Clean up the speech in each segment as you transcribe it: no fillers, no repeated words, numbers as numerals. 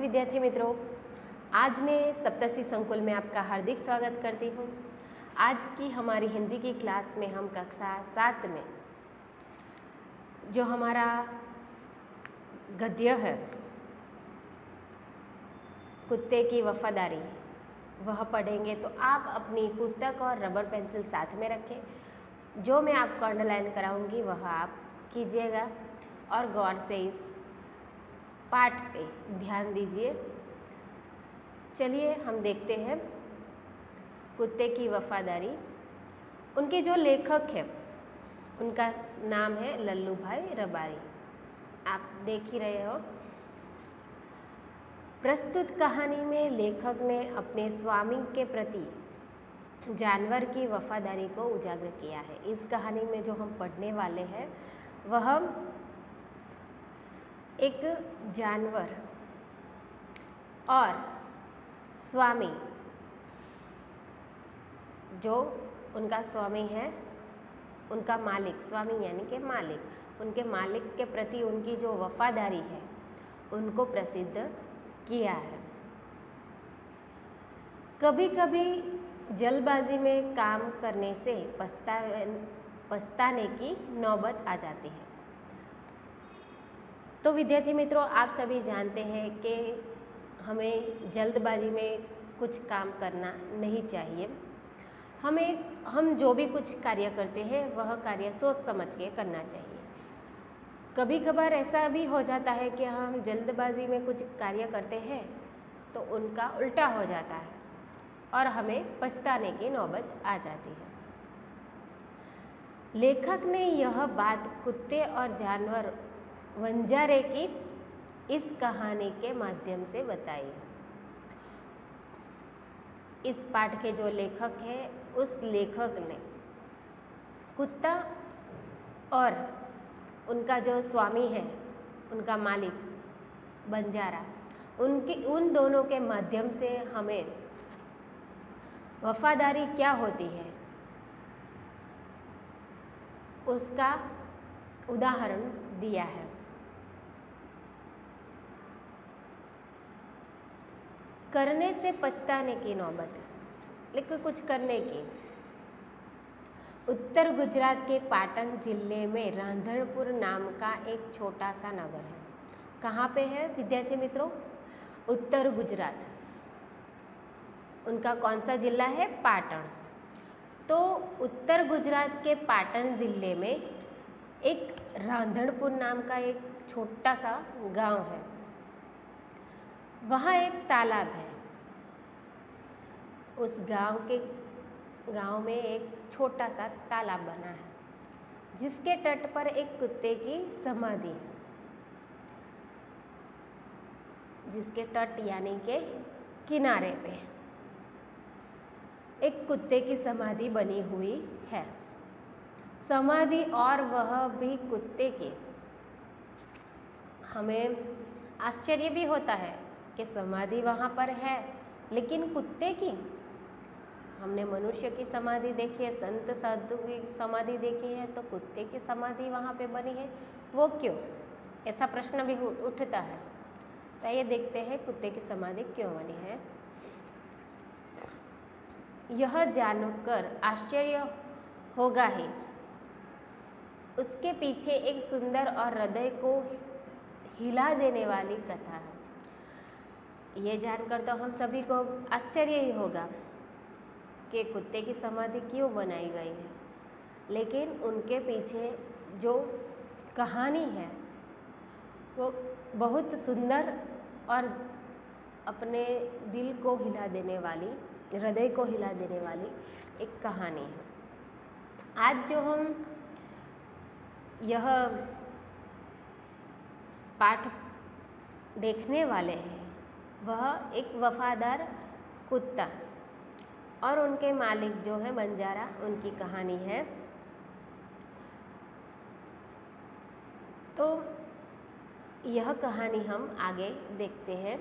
विद्यार्थी मित्रों, आज मैं सप्तऋषि संकुल में आपका हार्दिक स्वागत करती हूँ। आज की हमारी हिंदी की क्लास में हम कक्षा 7 में जो हमारा गद्य है कुत्ते की वफादारी वह पढ़ेंगे। तो आप अपनी पुस्तक और रबर पेंसिल साथ में रखें। जो मैं आपको अंडरलाइन कराऊंगी वह आप कीजिएगा और गौर से इस पाठ पे ध्यान दीजिए। चलिए हम देखते हैं कुत्ते की वफादारी। उनके जो लेखक है उनका नाम है लल्लू भाई रबारी। आप देख ही रहे हो। प्रस्तुत कहानी में लेखक ने अपने स्वामी के प्रति जानवर की वफादारी को उजागर किया है। इस कहानी में जो हम पढ़ने वाले हैं वह एक जानवर और स्वामी, जो उनका स्वामी है, उनका मालिक, स्वामी यानी कि मालिक, उनके मालिक के प्रति उनकी जो वफादारी है उनको प्रसिद्ध किया है। कभी कभी जल्दबाजी में काम करने से पछताने की नौबत आ जाती है। तो विद्यार्थी मित्रों, आप सभी जानते हैं कि हमें जल्दबाजी में कुछ काम करना नहीं चाहिए। हम जो भी कुछ कार्य करते हैं वह कार्य सोच समझ के करना चाहिए। कभी कभार ऐसा भी हो जाता है कि हम जल्दबाजी में कुछ कार्य करते हैं तो उनका उल्टा हो जाता है और हमें पछताने की नौबत आ जाती है। लेखक ने यह बात कुत्ते और जानवर वंजारे की इस कहानी के माध्यम से बताई है। इस पाठ के जो लेखक हैं उस लेखक ने कुत्ता और उनका जो स्वामी है, उनका मालिक बंजारा, उन दोनों के माध्यम से हमें वफादारी क्या होती है उसका उदाहरण दिया है। करने से पछताने की नौबत, लेकिन कुछ करने की। उत्तर गुजरात के पाटन जिले में रांधणपुर नाम का एक छोटा सा नगर है। कहाँ पे है विद्यार्थी मित्रों? उत्तर गुजरात। उनका कौन सा जिला है? पाटन। तो उत्तर गुजरात के पाटन जिले में एक रांधणपुर नाम का एक छोटा सा गांव है। वहाँ एक तालाब है। उस गांव में एक छोटा सा तालाब बना है जिसके तट पर एक कुत्ते की समाधि है। जिसके तट यानी के किनारे पे एक कुत्ते की समाधि बनी हुई है। समाधि और वह भी कुत्ते की। हमें आश्चर्य भी होता है कि समाधि वहाँ पर है, लेकिन कुत्ते की। हमने मनुष्य की समाधि देखी है, संत साधु की समाधि देखी है, तो कुत्ते की समाधि वहाँ पे बनी है, वो क्यों? ऐसा प्रश्न भी उठता है। तो ये देखते हैं कुत्ते की समाधि क्यों बनी है। यह जानकर आश्चर्य होगा ही। उसके पीछे एक सुंदर और हृदय को हिला देने वाली कथा है। ये जानकर तो हम सभी को आश्चर्य ही होगा कि कुत्ते की समाधि क्यों बनाई गई है, लेकिन उनके पीछे जो कहानी है वो बहुत सुंदर और अपने दिल को हिला देने वाली, हृदय को हिला देने वाली एक कहानी है। आज जो हम यह पाठ देखने वाले हैं वह एक वफादार कुत्ता और उनके मालिक जो है बंजारा, उनकी कहानी है। तो यह कहानी हम आगे देखते हैं।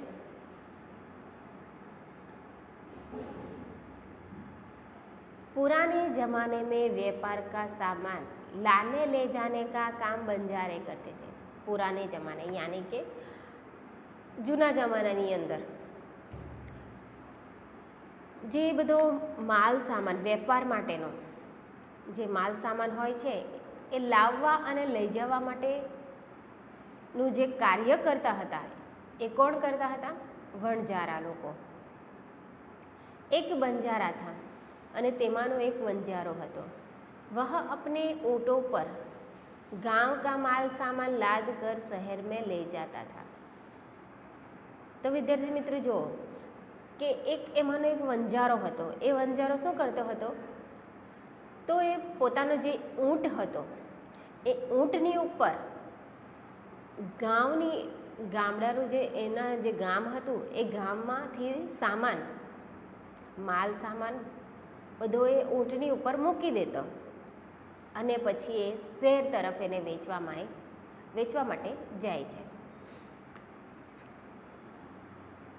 पुराने जमाने में व्यापार का सामान लाने ले जाने का काम बंजारे करते थे। पुराने जमाने यानी कि જૂના જમાનાની અંદર જે બધો માલ સામાન વેપાર માટેનો જે માલ સામાન હોય છે એ લાવવા અને લઈ જવા માટેનું જે કાર્ય કરતા હતા એ કોણ કરતા હતા? વણજારા લોકો. એક બંજારા था અને તેમાંનો એક વંજારો હતો. वह अपने ऊँटों पर गांव का माल सामान लाद कर शहर में ले जाता था. તો વિદ્યાર્થી મિત્રો જુઓ કે એક એમાંનો એક વંજારો હતો. એ વંજારો શું કરતો હતો? તો એ પોતાનો જે ઊંટ હતો એ ઊંટની ઉપર ગામડાનું જે એના જે ગામ હતું એ ગામમાંથી સામાન માલ સામાન બધો એ ઊંટની ઉપર મૂકી દેતો અને પછી એ શહેર તરફ એને વેચવા માટે જાય છે.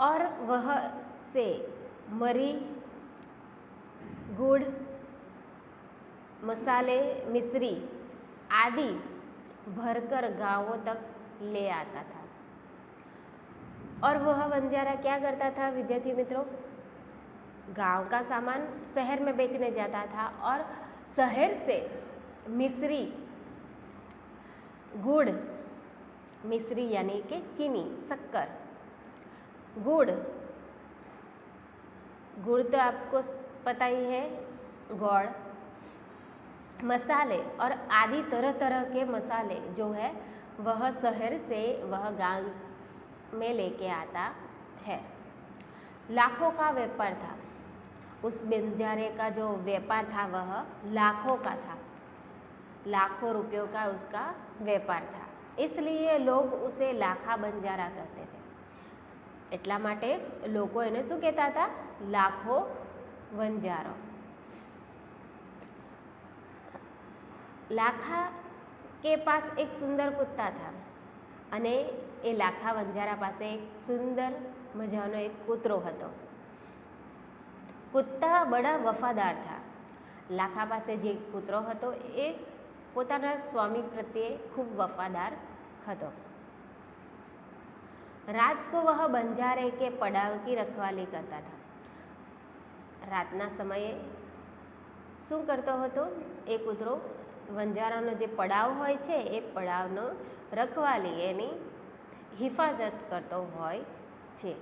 और वह से मरी गुड़ मसाले मिश्री आदि भरकर गांवों तक ले आता था. और वह बंजारा क्या करता था विद्यार्थी मित्रों? गांव का सामान शहर में बेचने जाता था और शहर से मिश्री गुड़, मिश्री यानी कि चीनी शक्कर, गुड़ तो आपको पता ही है गौड़, मसाले और आदि तरह तरह के मसाले जो है वह शहर से वह गांव में लेके आता है. लाखों का व्यापार था. उस बंजारे का जो व्यापार था वह लाखों का था. लाखों रुपयों का उसका व्यापार था. इसलिए लोग उसे लाखा बंजारा कहते थे. એટલા માટે લોકો એને શું કહેતા હતા? લાખો વંજારો. લાખા કે પાસ એક સુંદર કુત્તા था અને એ લાખા વંજારા પાસે એક સુંદર મજાનો એક કૂતરો હતો. કુત્તા બડા વફાદાર था. લાખા પાસે જે કૂતરો હતો એ પોતાના સ્વામી પ્રત્યે ખૂબ વફાદાર હતો. रात को वह बंजारे के पड़ाव की रखवाली करता था. રાતના સમયે શું કરતો હતો? એ કૂતરો વંજારાનો જે પડાવ હોય છે એ પડાવનો રખવાલી એની હિફાજત કરતો હોય છે.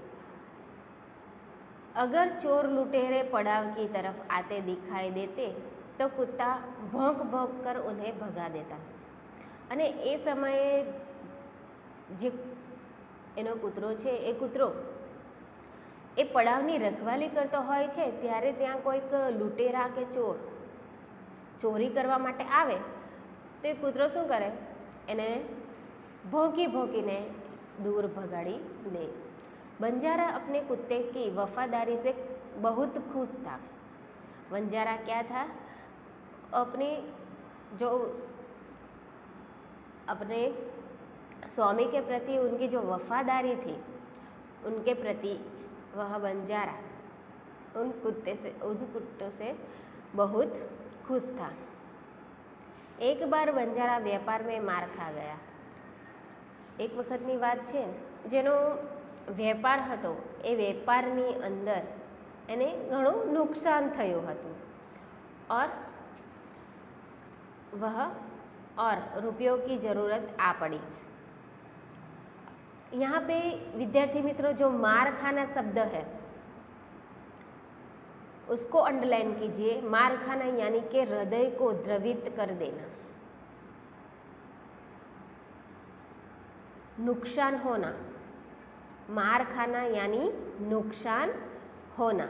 अगर चोर लुटेरे पड़ाव की तरफ आते दिखाई देते तो कुत्ता भौंक भौंक कर उन्हें भगा देता. અને એ સમયે જે એનો કૂતરો છે એ કૂતરો એ પડાવની રખવાલી કરતો હોય છે ત્યારે ત્યાં કોઈક લૂંટેરા કે ચોરી કરવા માટે આવે તો એ કૂતરો શું કરે? એને ભોંકી ભોંકીને दूर भगाड़ी दे. बंजारा अपने कुत्ते की वफादारी से बहुत खुश था. बंजारा क्या था? अपने स्वामी के प्रति उनकी जो वफादारी थी उनके प्रति वह बंजारा उन कुत्तों से बहुत खुश था. एक बार बंजारा व्यापार में मार खा गया. एक वखतनी વાત છે જેનો વેપાર હતો એ વેપારની અંદર એને ઘણું નુકસાન થયું હતું और रुपयों की ज़रूरत आ पड़ी. यहाँ पे विद्यार्थी मित्रों जो मार खाना शब्द है उसको अंडरलाइन कीजिए. मार खाना यानी कि हृदय को द्रवित कर देना. नुकसान होना. मार खाना यानी नुकसान होना.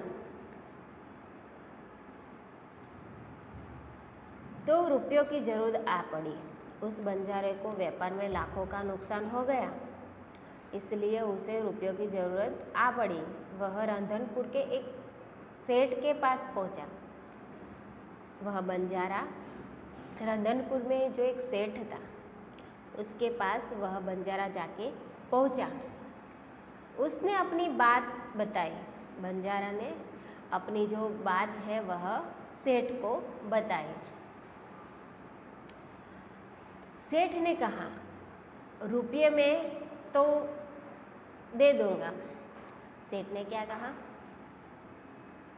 तो रुपयों की जरूरत आ पड़ी. उस बंजारे को व्यापार में लाखों का नुकसान हो गया इसलिए उसे रुपयों की ज़रूरत आ पड़ी. वह रंधनपुर के एक सेठ के पास पहुंचा. वह बंजारा रंधनपुर में जो एक सेठ था उसके पास वह बंजारा जाके पहुंचा. उसने अपनी बात बताई. बंजारा ने अपनी जो बात है वह सेठ को बताई. सेठ ने कहा रुपये में तो दे दूंगा। सेठ ने क्या कहा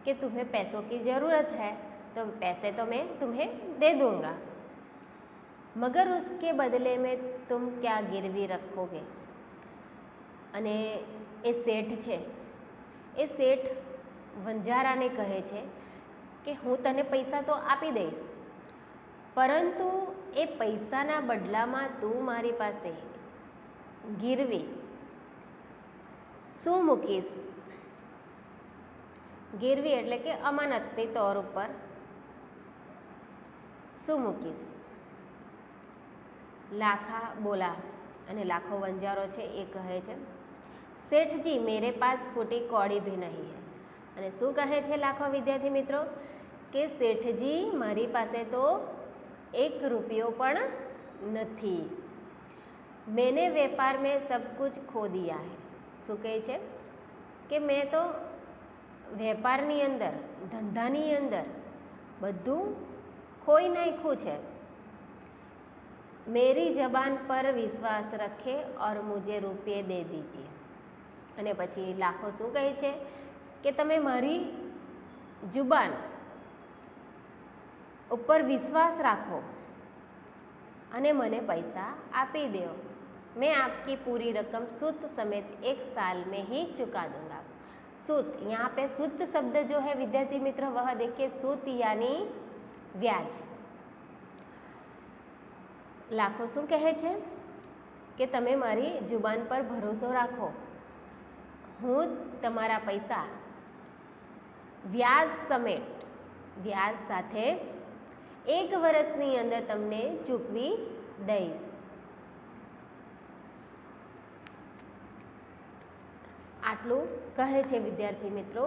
कि तुम्हें पैसों की ज़रूरत है तो पैसे तो मैं तुम्हें दे दूंगा, मगर उसके बदले में तुम क्या गिरवी रखोगे? અને એ શેઠ છે એ શેઠ વંજારાને કહે છે કે હું તને પૈસા તો આપી દઈશ, પરંતુ એ પૈસાના બદલામાં તું મારી પાસે ગીરવી શું મૂકીશ? ગીરવી એટલે કે અમાનતની તौर ઉપર શું મૂકીશ? લાખા બોલા અને લાખો વંજારો છે એ કહે છે, શેઠજી મેરે પાસ ફૂટી કौड़ी भी नहीं है। અને શું કહે છે લાખો વિદ્યાર્થી મિત્રો કે શેઠજી મારી પાસે તો 1 રૂપિયો પણ નથી। मैंने व्यापार में सब कुछ खो दिया है। શું કહે છે કે મેં તો વેપારની અંદર ધંધાની અંદર બધું ખોઈ નાખ્યું છે। मेरी जबान पर विश्वास रखे और मुझे रुपये दे दीजिए। અને પછી લાખો શું કહે છે કે તમે મારી જુબાન ઉપર વિશ્વાસ રાખો અને મને પૈસા આપી દો। मैं आपकी पूरी रकम सूद समेत 1 साल में ही चुका दूंगा। सूद, यहाँ पे सूद शब्द जो है विद्यार्थी मित्र वह देखिए सूद यानी व्याज। લાખો શું કહે છે કે તમે મારી જુબાન પર ભરોસો રાખો, હું તમારા પૈસા વ્યાજ સમેટ વ્યાજ સાથે 1 વર્ષની અંદર તમને ચૂકવી દઈશ। આટલું કહે છે વિદ્યાર્થી મિત્રો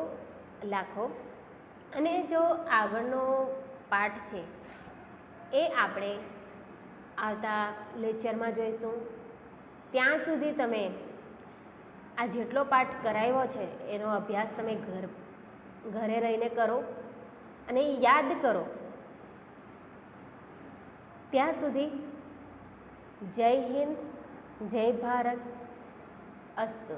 લાખો। અને જો આગળનો પાઠ છે એ આપણે આવતા લેક્ચરમાં જોઈશું। ત્યાં સુધી તમે આ જેટલો પાઠ કરાવ્યો છે એનો અભ્યાસ તમે ઘરે રહીને કરો અને યાદ કરો। ત્યાં સુધી જય હિન્દ, જય ભારત, અસ્તુ।